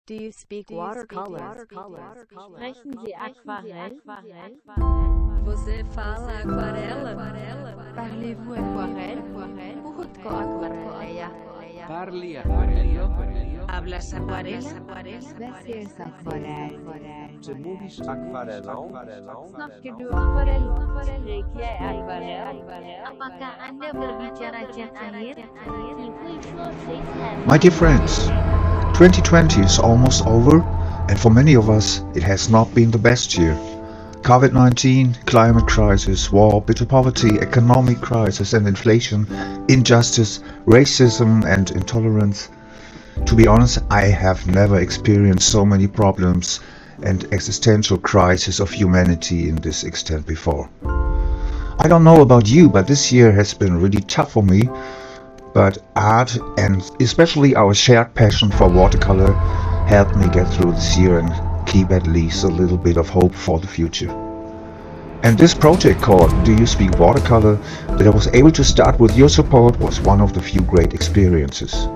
Do you speak watercolor? Sprechen Sie Aquarell? Você fala aquarela? Parlez-vous aquarelle? Urutko aquarelleja? Parli aquarello? Hablas aquarela? Beszélsz aquarell? Czy mówisz akwarelą? Snakker du aquarell? Spreek jij aquarell? Apakah Anda berbicara cat air? My dear friends, 2020 is almost over, and for many of us it has not been the best year. COVID-19, climate crisis, war, bitter poverty, economic crisis and inflation, injustice, racism and intolerance. To be honest, I have never experienced so many problems and existential crisis of humanity in this extent before. I don't know about you, but this year has been really tough for me. But art, and especially our shared passion for watercolor, helped me get through this year and keep at least a little bit of hope for the future. And this project called Do You Speak Watercolor that I was able to start with your support was one of the few great experiences.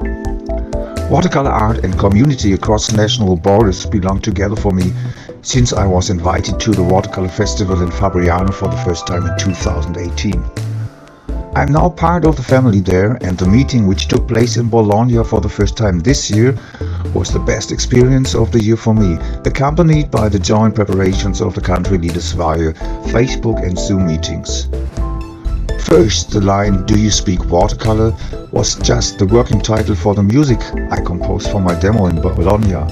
Watercolor art and community across national borders belong together for me since I was invited to the Watercolor Festival in Fabriano for the first time in 2018. I'm now part of the family there, and the meeting which took place in Bologna for the first time this year was the best experience of the year for me, accompanied by the joint preparations of the country leaders via Facebook and Zoom meetings. First, the line "Do you speak watercolor?" was just the working title for the music I composed for my demo in Bologna.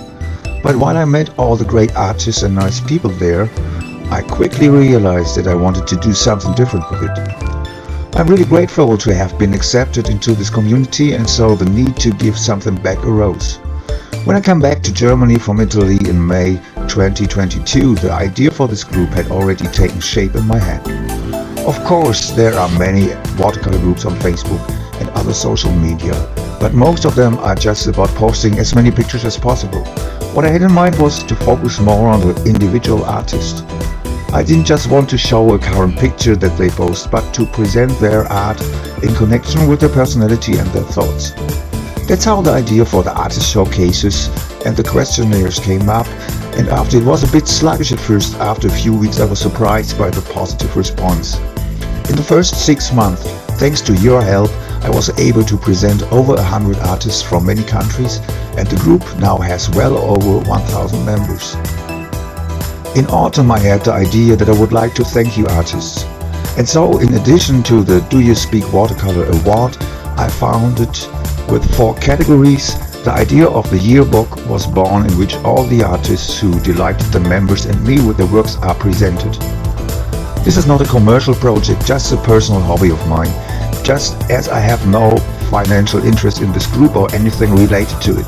But while I met all the great artists and nice people there, I quickly realized that I wanted to do something different with it. I'm really grateful to have been accepted into this community, and so the need to give something back arose. When I came back to Germany from Italy in May 2022, the idea for this group had already taken shape in my head. Of course, there are many watercolor groups on Facebook and other social media, but most of them are just about posting as many pictures as possible. What I had in mind was to focus more on the individual artist. I didn't just want to show a current picture that they post, but to present their art in connection with their personality and their thoughts. That's how the idea for the artist showcases and the questionnaires came up, and after it was a bit sluggish at first, after a few weeks I was surprised by the positive response. In the first 6 months, thanks to your help, I was able to present over 100 artists from many countries, and the group now has well over 1,000 members. In autumn I had the idea that I would like to thank you artists. And so in addition to the Do You Speak Watercolor Award, I founded with 4 categories. The idea of the yearbook was born, in which all the artists who delighted the members and me with their works are presented. This is not a commercial project, just a personal hobby of mine, just as I have no financial interest in this group or anything related to it.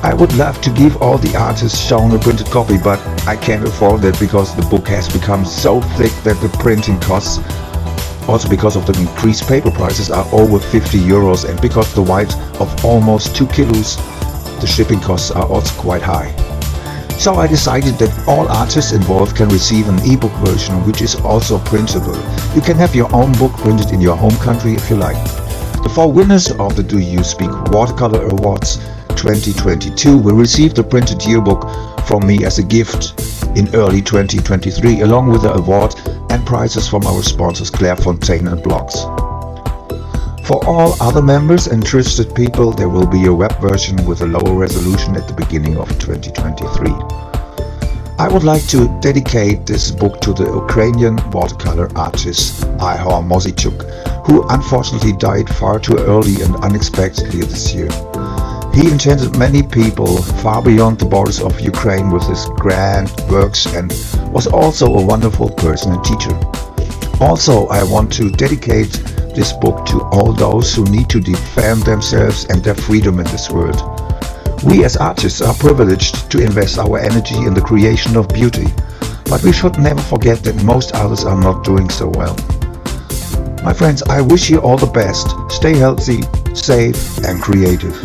I would love to give all the artists shown a printed copy, but I can't afford that because the book has become so thick that the printing costs, also because of the increased paper prices, are over 50 euros, and because the weight of almost 2 kilos, the shipping costs are also quite high. So I decided that all artists involved can receive an ebook version, which is also printable. You can have your own book printed in your home country if you like. The 4 winners of the Do You Speak Watercolor Awards 2022 will receive the printed yearbook from me as a gift in early 2023, along with the award and prizes from our sponsors Clairefontaine and Blogs. For all other members and interested people, there will be a web version with a lower resolution at the beginning of 2023. I would like to dedicate this book to the Ukrainian watercolor artist Ihor Mozychuk, who unfortunately died far too early and unexpectedly this year. He enchanted many people far beyond the borders of Ukraine with his grand works, and was also a wonderful person and teacher. Also, I want to dedicate this book to all those who need to defend themselves and their freedom in this world. We as artists are privileged to invest our energy in the creation of beauty, but we should never forget that most others are not doing so well. My friends, I wish you all the best. Stay healthy, safe and creative.